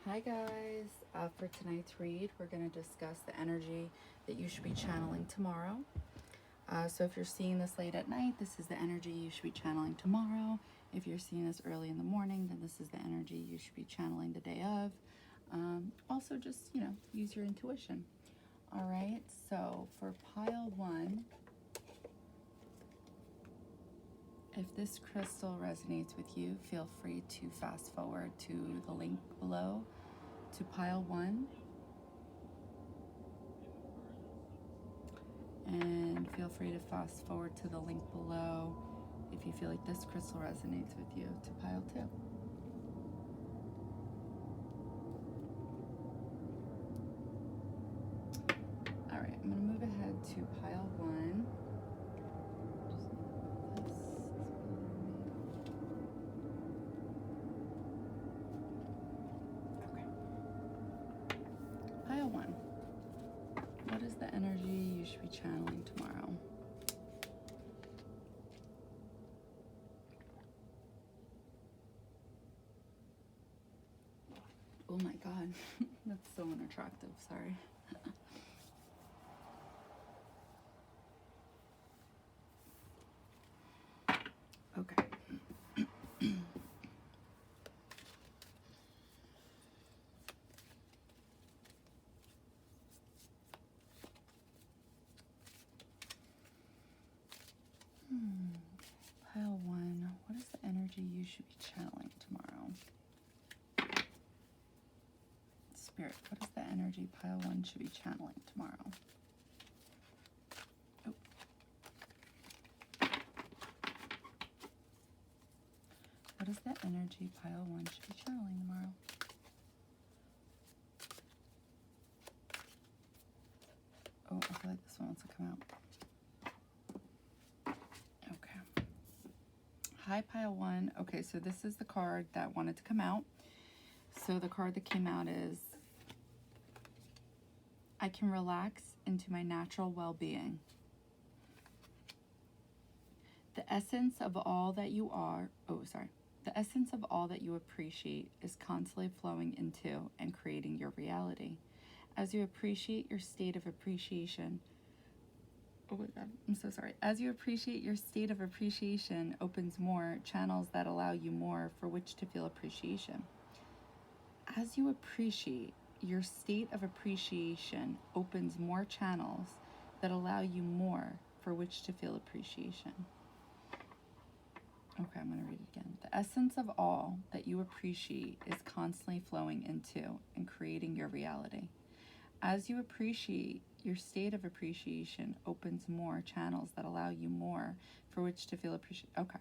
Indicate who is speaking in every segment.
Speaker 1: Hi guys, for tonight's read, we're going to discuss the energy that you should be channeling tomorrow. So if you're seeing this late at night, this is the energy you should be channeling tomorrow. If you're seeing this early in the morning, then this is the energy you should be channeling the day of. Also, just, use your intuition. All right, so for pile one, if this crystal resonates with you, feel free to fast forward to the link below to pile one. And feel free to fast forward to the link below if you feel like this crystal resonates with you to pile two. All right, I'm going to move ahead to pile one. Pile one. What is the energy you should be channeling tomorrow? Oh my God, that's so unattractive, sorry. Okay. Pile one, what is the energy you should be channeling tomorrow? Spirit, what is the energy pile one should be channeling tomorrow? Oh. What is the energy pile one should be channeling tomorrow? Oh, I feel like this one wants to come out. Okay. Hi, pile one. Okay, so this is the card that wanted to come out. So the card that came out is, I can relax into my natural well-being. The essence of all that you are, the essence of all that you appreciate is constantly flowing into and creating your reality. As you appreciate your state of appreciation, oh my God, I'm so sorry. As you appreciate your state of appreciation opens more channels that allow you more for which to feel appreciation. As you appreciate, your state of appreciation opens more channels that allow you more for which to feel appreciation. Okay, I'm going to read it again. The essence of all that you appreciate is constantly flowing into and creating your reality. As you appreciate, your state of appreciation opens more channels that allow you more for which to feel appreciated. Okay,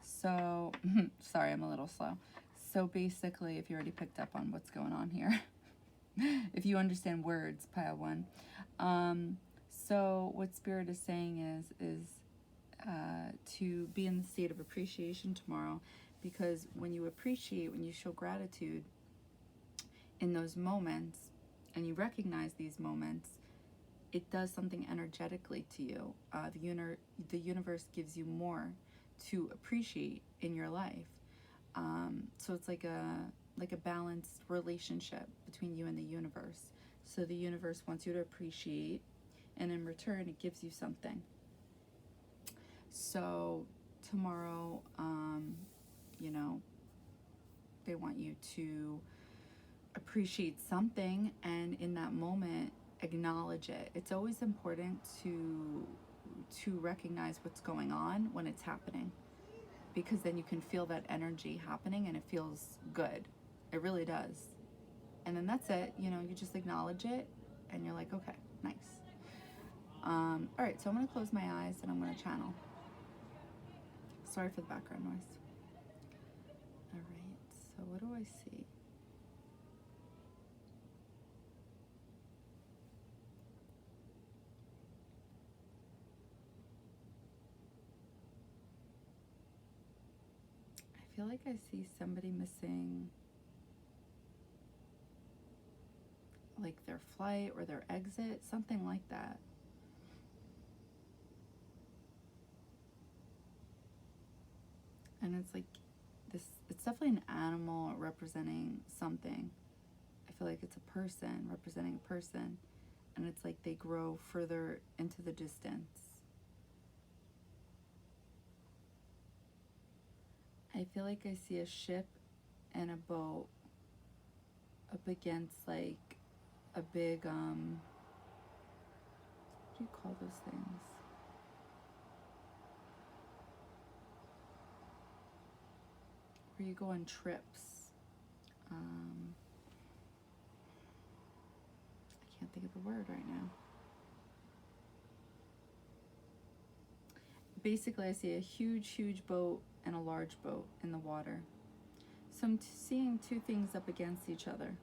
Speaker 1: so, sorry, I'm a little slow. So basically, if you already picked up on what's going on here, if you understand words, pile one. So what Spirit is saying is to be in the state of appreciation tomorrow, because when you appreciate, when you show gratitude in those moments, and you recognize these moments, it does something energetically to you. The universe gives you more to appreciate in your life. So it's like a balanced relationship between you and the universe. So the universe wants you to appreciate, and in return, it gives you something. So tomorrow, they want you to appreciate something, and in that moment, acknowledge it. It's always important to recognize what's going on when it's happening, because then you can feel that energy happening and it feels good. It really does. And then that's it. You just acknowledge it and you're like, okay, nice. All right, so I'm going to close my eyes and I'm going to channel. Sorry for the background noise. All right, so what do I see? I feel like I see somebody missing, like their flight or their exit, something like that. And it's like this, it's definitely an animal representing something. I feel like it's a person representing a person, and it's like they grow further into the distance. I feel like I see a ship and a boat up against like a big, what do you call those things? Where you go on trips. I can't think of the word right now. Basically, I see a huge boat and a large boat in the water. So I'm seeing two things up against each other.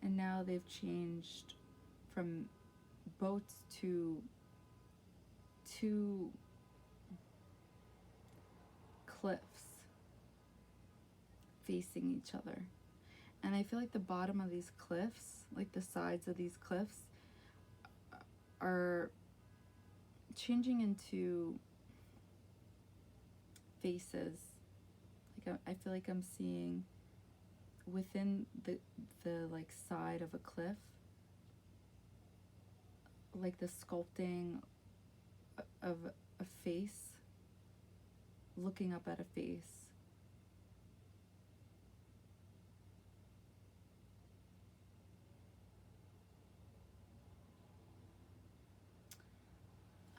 Speaker 1: And now they've changed from boats to two cliffs facing each other. And I feel like the bottom of these cliffs, like the sides of these cliffs, are changing into faces. Like I feel like I'm seeing within the like side of a cliff, like the sculpting of a face looking up at a face.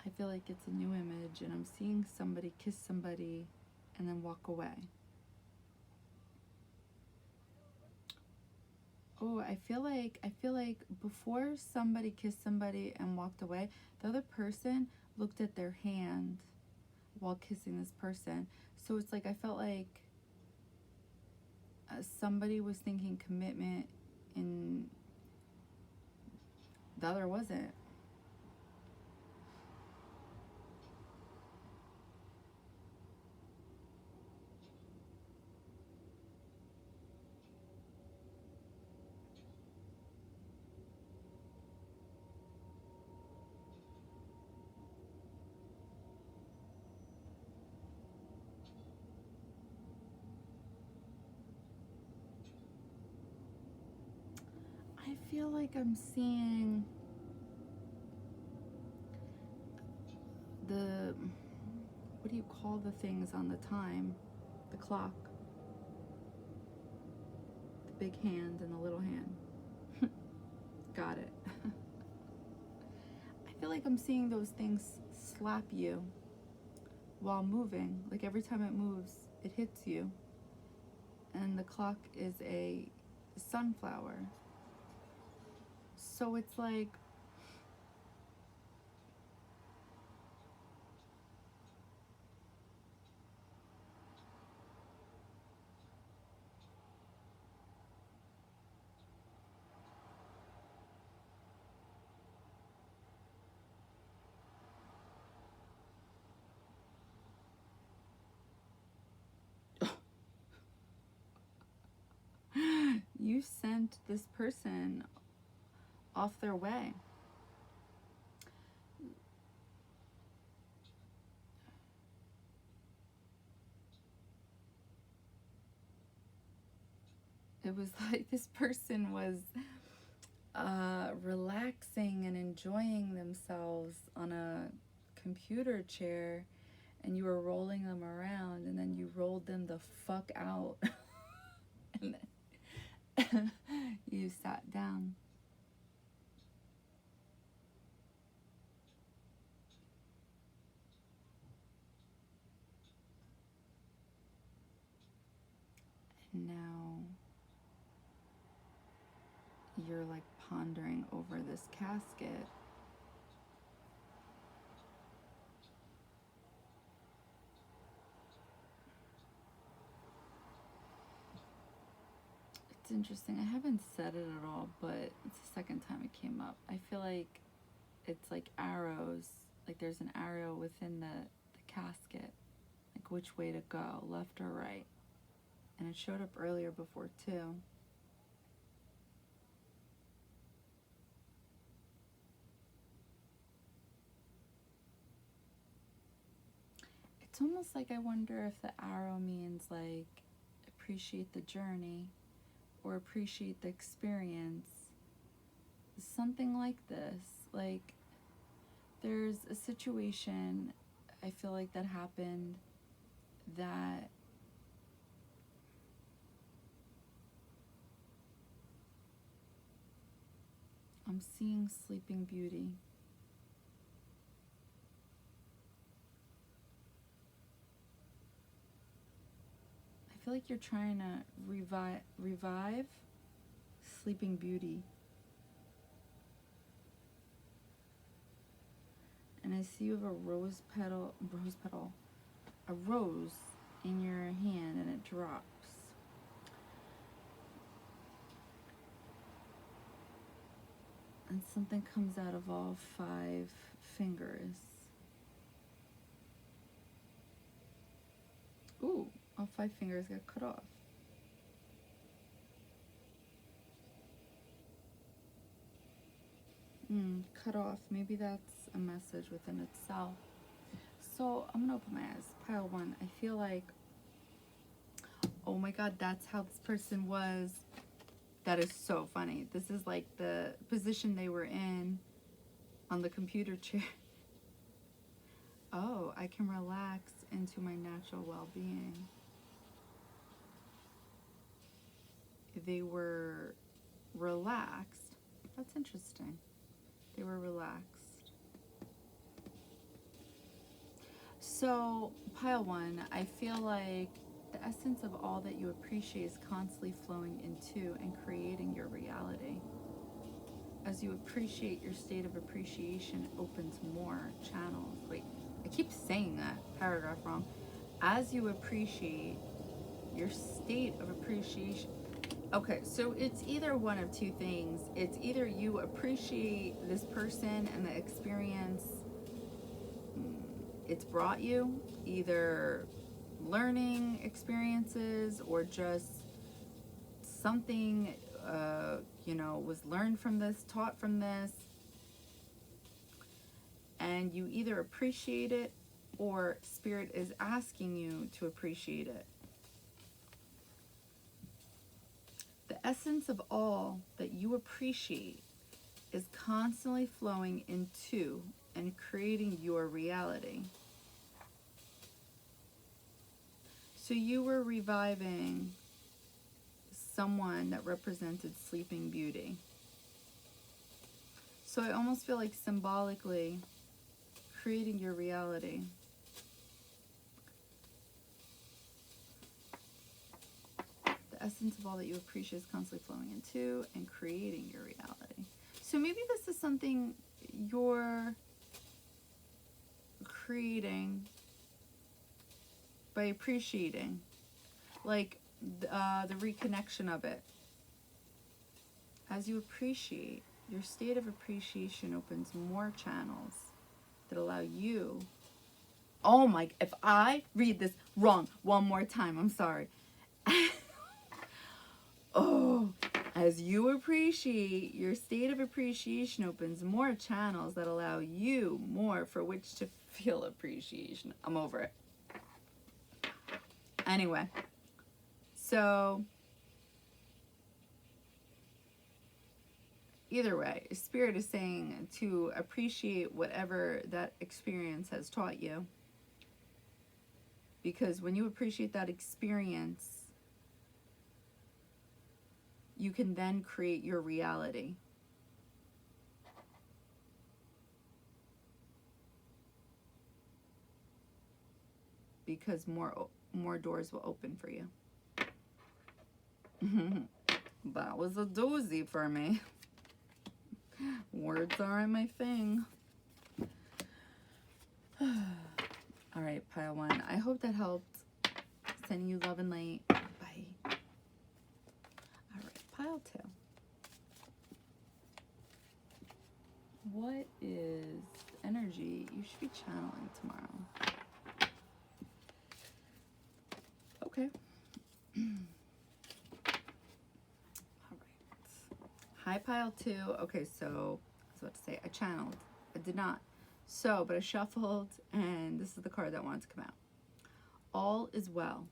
Speaker 1: I feel like it's a new image, and I'm seeing somebody kiss somebody and then walk away. Oh, I feel like before somebody kissed somebody and walked away, the other person looked at their hand while kissing this person. So it's like I felt like somebody was thinking commitment and the other wasn't. I feel like I'm seeing the, what do you call the things on the time? The clock. The big hand and the little hand. Got it. I feel like I'm seeing those things slap you while moving. Like every time it moves, it hits you. And the clock is a sunflower. So it's like, you sent this person off their way. It was like this person was relaxing and enjoying themselves on a computer chair, and you were rolling them around, and then you rolled them the fuck out. And then you sat down. And now you're like pondering over this casket. It's interesting. I haven't said it at all, but it's the second time it came up. I feel like it's like arrows. Like there's an arrow within the casket. Like which way to go, left or right. And it showed up earlier before too. It's almost like I wonder if the arrow means like appreciate the journey or appreciate the experience. Something like this. Like, there's a situation I feel like that happened that I'm seeing Sleeping Beauty. I feel like you're trying to revive Sleeping Beauty. And I see you have a rose petal, a rose in your hand, and it drops. And something comes out of all 5 fingers. Ooh, all 5 fingers got cut off. Cut off. Maybe that's a message within itself. So I'm gonna open my eyes. Pile 1. I feel like, oh my God, that's how this person was. That is so funny. This is like the position they were in on the computer chair. Oh, I can relax into my natural well-being. They were relaxed. That's interesting. They were relaxed. So, pile 1, I feel like the essence of all that you appreciate is constantly flowing into and creating your reality. As you appreciate, your state of appreciation opens more channels. Wait, I keep saying that paragraph wrong. As you appreciate, your state of appreciation. Okay, so it's either one of 2 things. It's either you appreciate this person and the experience it's brought you, either learning experiences or just something, was learned from this, taught from this, and you either appreciate it or Spirit is asking you to appreciate it. The essence of all that you appreciate is constantly flowing into and creating your reality. So you were reviving someone that represented Sleeping Beauty. So I almost feel like symbolically creating your reality. The essence of all that you appreciate is constantly flowing into and creating your reality. So maybe this is something you're creating by appreciating, like the reconnection of it. As you appreciate, your state of appreciation opens more channels that allow you. Oh my, if I read this wrong one more time, I'm sorry. Oh, as you appreciate, your state of appreciation opens more channels that allow you more for which to feel appreciation. I'm over it. Anyway, so either way, Spirit is saying to appreciate whatever that experience has taught you. Because when you appreciate that experience, you can then create your reality. Because more doors will open for you. That was a doozy for me. Words aren't my thing. All right, pile 1. I hope that helped. Sending you love and light. Bye. All right, pile 2. What is energy you should be channeling tomorrow? Okay. All right. Hi, pile 2. Okay, so I was about to say I channeled. I did not. So, but I shuffled, and this is the card that wanted to come out. All is well.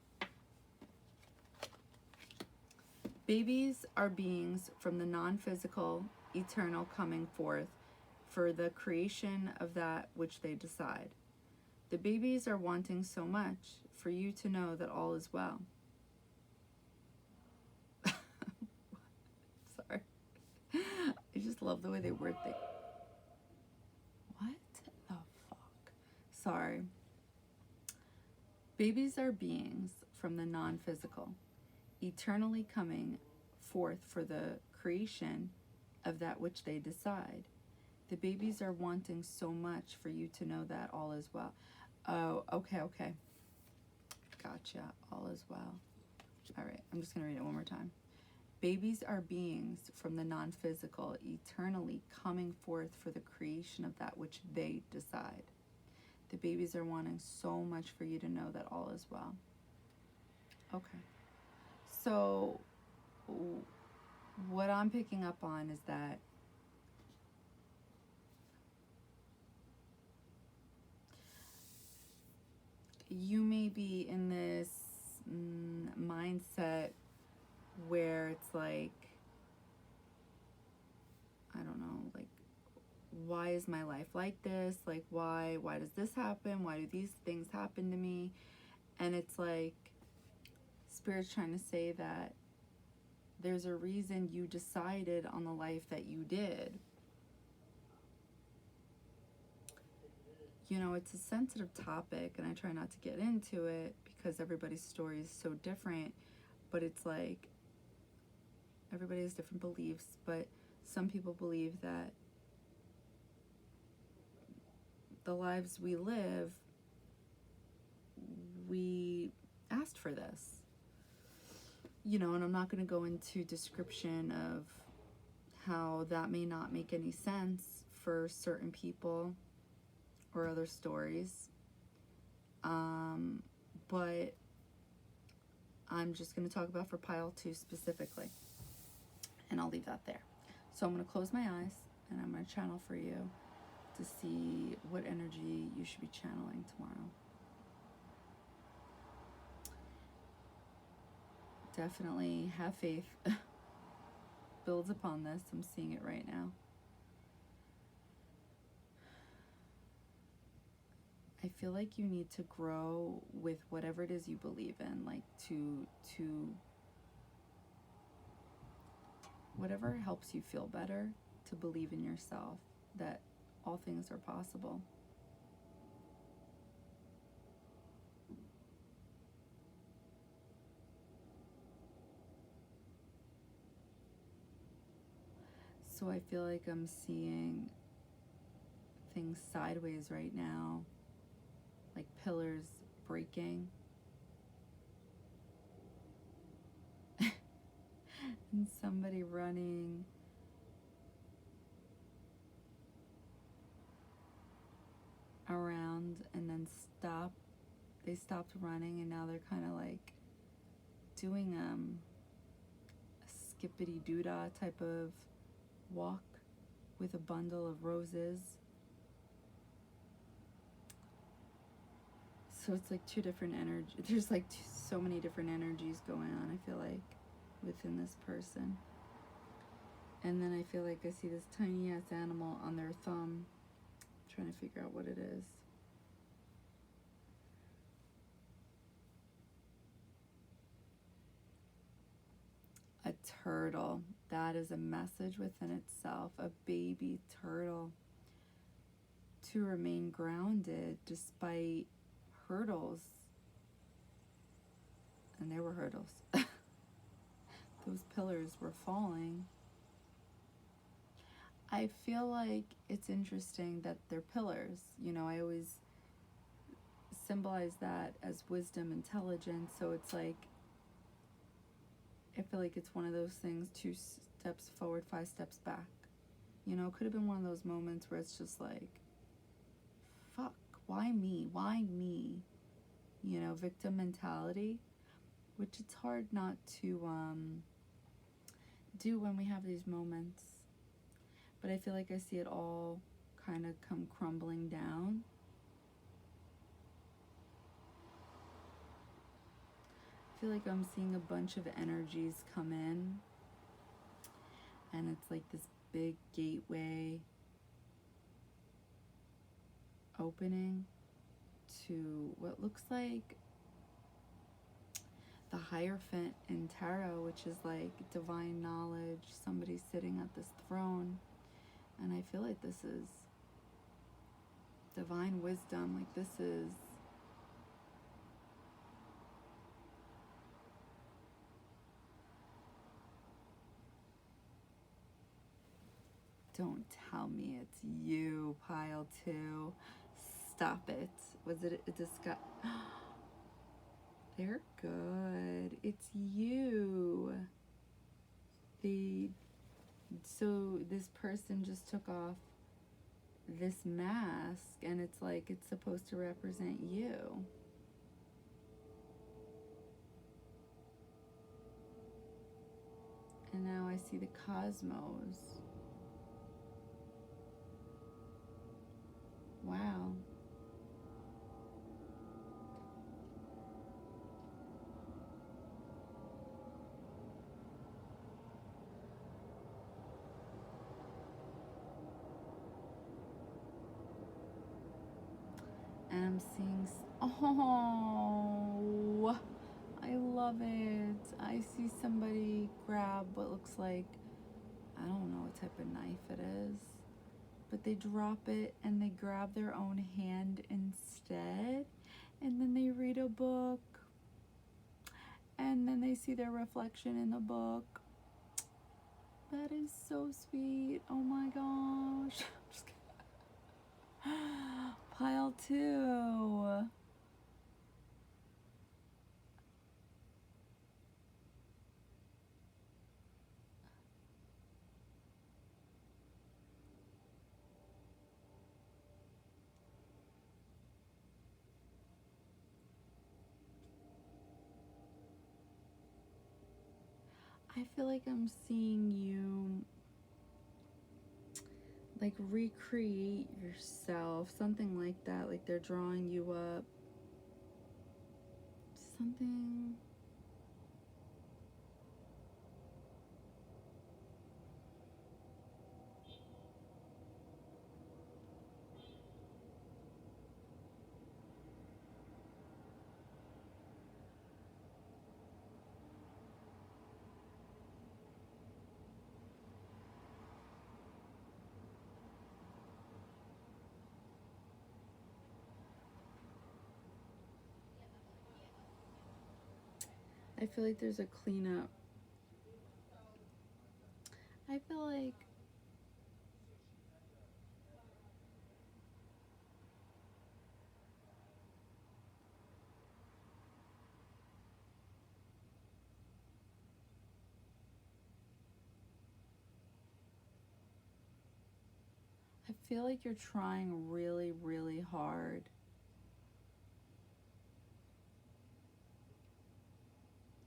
Speaker 1: Babies are beings from the non-physical, eternal coming forth for the creation of that which they decide. The babies are wanting so much for you to know that all is well. Sorry. I just love the way they word things. What the fuck? Sorry. Babies are beings from the non-physical, eternally coming forth for the creation of that which they decide. The babies are wanting so much for you to know that all is well. Oh, okay. Gotcha. All is well. All right, I'm just going to read it one more time. Babies are beings from the non-physical, eternally coming forth for the creation of that which they decide. The babies are wanting so much for you to know that all is well. Okay. So what I'm picking up on is that you may be in this mindset where it's like, I don't know, like, why is my life like this? Like, why does this happen? Why do these things happen to me? And it's like, Spirit's trying to say that there's a reason you decided on the life that you did. You know, it's a sensitive topic, and I try not to get into it because everybody's story is so different, but it's like, everybody has different beliefs, but some people believe that the lives we live, we asked for this. You know, and I'm not going to go into description of how that may not make any sense for certain people or other stories. But I'm just going to talk about for pile 2 specifically. And I'll leave that there. So I'm going to close my eyes and I'm going to channel for you to see what energy you should be channeling tomorrow. Definitely have faith. Builds upon this. I'm seeing it right now. I feel like you need to grow with whatever it is you believe in, like to whatever helps you feel better, to believe in yourself that all things are possible. So I feel like I'm seeing things sideways right now, like pillars breaking. And somebody running around and then stop. They stopped running and now they're kind of like doing a skippity doodah type of walk with a bundle of roses. So it's like two different energies. There's like so many different energies going on, I feel like, within this person. And then I feel like I see this tiny ass animal on their thumb. I'm trying to figure out what it is. A turtle. That is a message within itself. A baby turtle. To remain grounded despite hurdles. And there were hurdles. Those pillars were falling. I feel like it's interesting that they're pillars. You know, I always symbolize that as wisdom, intelligence. So it's like, I feel like it's one of those things, 2 steps forward, 5 steps back. You know, it could have been one of those moments where it's just like, fuck, why me? Why me? You know, victim mentality, which it's hard not to do when we have these moments. But I feel like I see it all kind of come crumbling down. feel like I'm seeing a bunch of energies come in, and it's like this big gateway opening to what looks like the Hierophant in tarot, which is like divine knowledge, somebody sitting at this throne. And I feel like this is divine wisdom. Like this is don't tell me it's you, pile 2. Stop it. Was it a discuss? They're good. It's you. So this person just took off this mask, and it's like it's supposed to represent you. And now I see the cosmos. Wow. And I'm seeing, oh, I love it. I see somebody grab what looks like, I don't know what type of knife it is, but they drop it and they grab their own hand instead, and then they read a book, and then they see their reflection in the book. That is so sweet. Oh my gosh. I'm just kidding. Pile 2. I feel like I'm seeing you like recreate yourself, something like that. Like they're drawing you up. Something. I feel like there's a cleanup. I feel like you're trying really, really hard.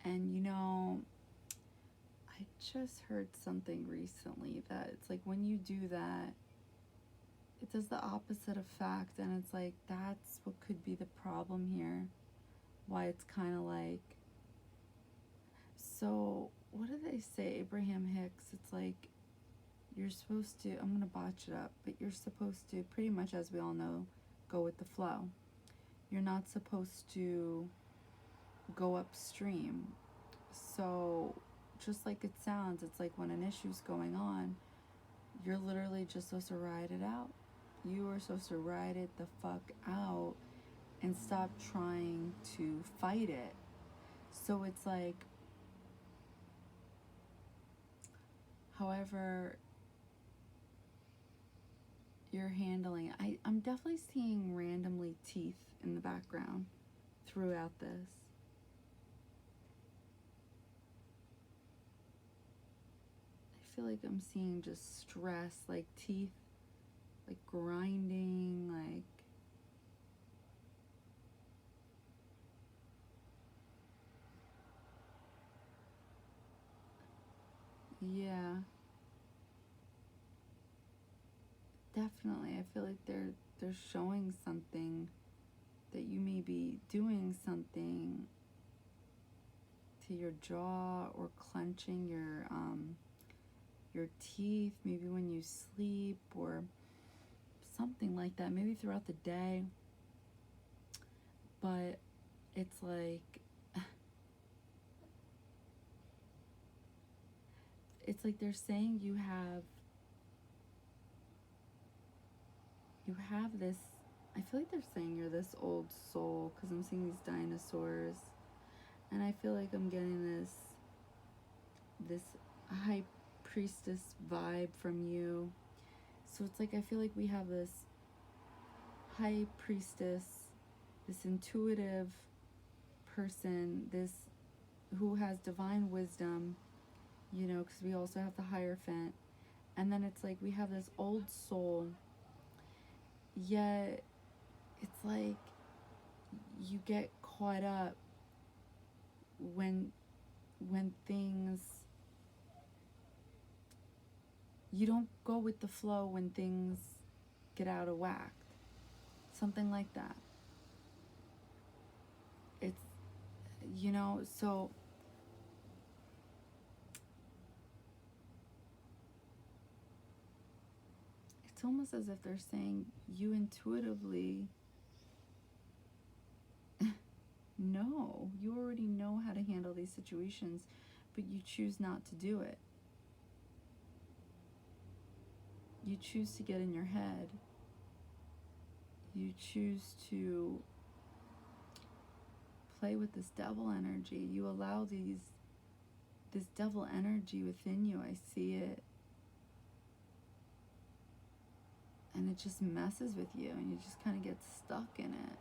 Speaker 1: And you know, I just heard something recently that it's like when you do that, it does the opposite effect, and it's like that's what could be the problem here. Why it's kind of like, so what do they say? Abraham Hicks, it's like you're supposed to, I'm going to botch it up, but you're supposed to, pretty much as we all know, go with the flow. You're not supposed to go upstream. So just like it sounds, it's like when an issue's going on, you're literally just supposed to ride it out. You are supposed to ride it the fuck out and stop trying to fight it. So it's like, however you're handling it, I'm definitely seeing randomly teeth in the background throughout this. I feel like I'm seeing just stress, like teeth, like grinding, like yeah, definitely. I feel like they're showing something that you may be doing something to your jaw or clenching your teeth, maybe when you sleep or something like that, maybe throughout the day. But it's like they're saying you have this, I feel like they're saying you're this old soul, because I'm seeing these dinosaurs, and I feel like I'm getting this high priestess vibe from you. So it's like I feel like we have this high priestess, this intuitive person, this who has divine wisdom, you know, because we also have the Hierophant. And then it's like we have this old soul, yet it's like you get caught up when things, you don't go with the flow when things get out of whack. Something like that. It's, you know, so it's almost as if they're saying you intuitively know, you already know how to handle these situations, but you choose not to do it. You choose to get in your head. You choose to play with this devil energy. You allow this devil energy within you. I see it. And it just messes with you, and you just kind of get stuck in it.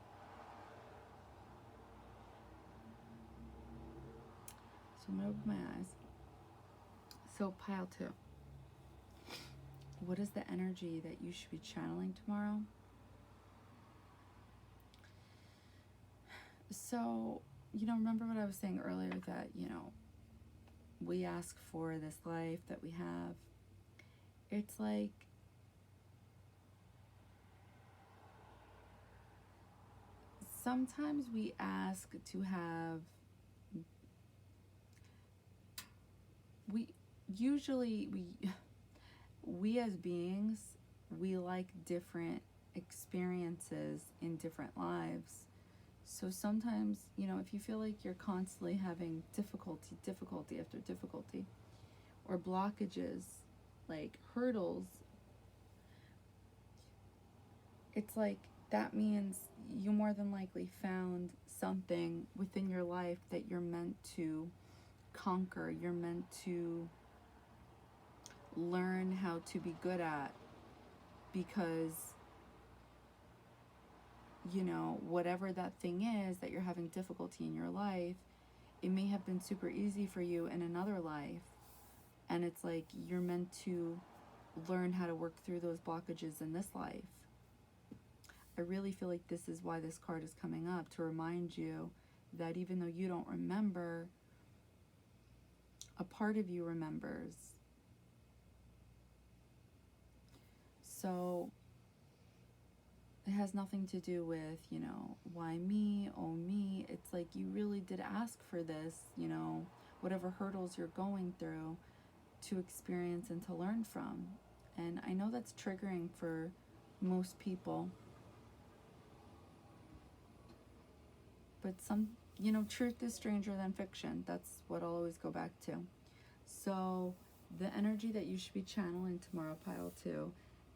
Speaker 1: So I'm going to open my eyes. So pile 2. What is the energy that you should be channeling tomorrow? So, you know, remember what I was saying earlier, that, you know, we ask for this life that we have. It's like sometimes we ask to have, we as beings, we like different experiences in different lives. So sometimes, you know, if you feel like you're constantly having difficulty after difficulty, or blockages, like hurdles, it's like that means you more than likely found something within your life that you're meant to conquer, you're meant to learn how to be good at, because, you know, whatever that thing is that you're having difficulty in your life, it may have been super easy for you in another life, and it's like you're meant to learn how to work through those blockages in this life. I really feel like this is why this card is coming up, to remind you that even though you don't remember, a part of you remembers. So it has nothing to do with, you know, why me, oh me. It's like you really did ask for this, you know, whatever hurdles you're going through, to experience and to learn from. And I know that's triggering for most people. But some, you know, truth is stranger than fiction. That's what I'll always go back to. So the energy that you should be channeling tomorrow, pile 2,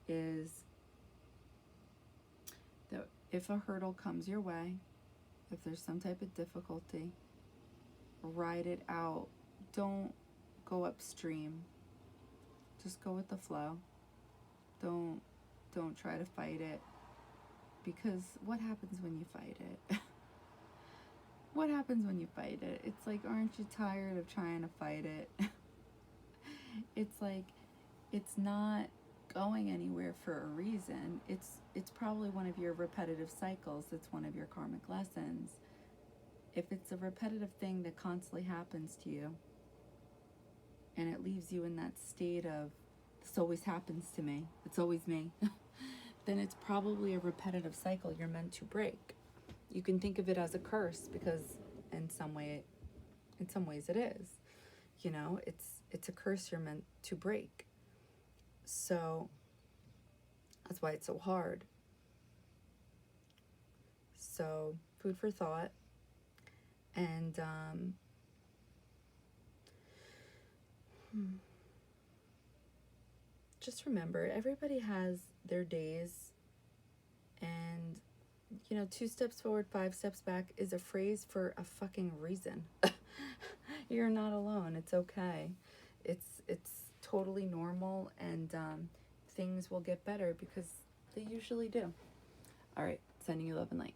Speaker 1: is that if a hurdle comes your way, if there's some type of difficulty, ride it out. Don't go upstream. Just go with the flow. Don't try to fight it, because what happens when you fight it? What happens when you fight it? It's like, aren't you tired of trying to fight it? It's like, it's not going anywhere for a reason. It's probably one of your repetitive cycles. It's one of your karmic lessons. If it's a repetitive thing that constantly happens to you, and it leaves you in that state of, this always happens to me, it's always me, then it's probably a repetitive cycle you're meant to break. You can think of it as a curse, because in some way In some ways it is. You know, it's a curse you're meant to break. So that's why it's so hard. So, food for thought. And just remember, everybody has their days. And, you know, 2 steps forward, 5 steps back is a phrase for a fucking reason. You're not alone. It's okay. It's totally normal, and things will get better because they usually do. All right, sending you love and light.